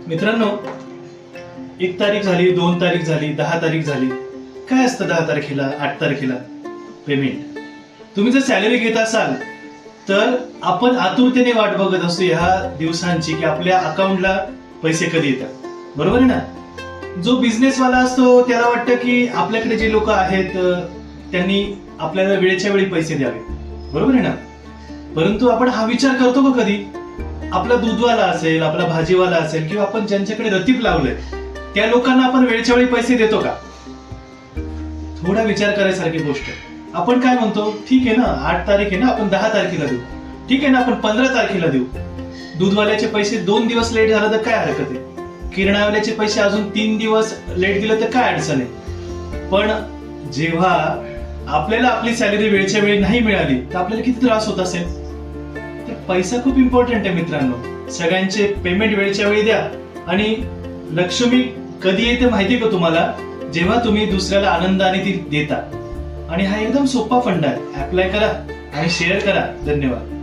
मित्रांनो, 1 तारीख झाली, 2 तारीख झाली, 10 तारीख झाली. काय असतं 10 तारखेला, 8 तारखेला? पेमेंट. तुम्ही जर सॅलरी घेत असाल तर आपण आतुरतेने वाट बघत असतो ह्या दिवसांची की आपल्या अकाउंटला पैसे कधी येतात. बरोबर आहे ना? जो बिझनेसवाला असतो त्याला वाटतं की आपल्याकडे जे लोक आहेत त्यांनी आपल्याला वेळेच्या वेळी पैसे द्यावे. बरोबर आहे ना? परंतु आपण हा विचार करतो का कधी? आपला दूधवाला असेल, आपला भाजीवाला असेल किंवा आपण ज्यांच्याकडे रतीप लावलंय त्या लोकांना आपण वेळच्या वेळी पैसे देतो का? थोडा विचार करायसारखी गोष्ट. आपण काय म्हणतो, ठीक आहे ना 8 तारीख आहे ना, आपण 10 तारखेला देऊ. ठीक आहे ना, आपण 15 तारखेला देऊ. दूधवाल्याचे पैसे 2 दिवस लेट झालं तर काय हरकत आहे? किराणावाल्याचे पैसे अजून 3 दिवस लेट दिलं तर काय अडचण आहे? पण जेव्हा आपल्याला आपली सॅलरी वेळच्या वेळी नाही मिळाली तर आपल्याला किती त्रास होत असेल? तर पैसा खूप इम्पॉर्टंट आहे मित्रांनो. सगळ्यांचे पेमेंट वेळच्या वेळी द्या. आणि लक्ष्मी कधी येते माहिती का तुम्हाला? जेव्हा तुम्ही दुसऱ्याला आनंदाने ती देता. आणि हा एकदम सोपा फंडा आहे. अप्लाय करा आणि शेअर करा. धन्यवाद.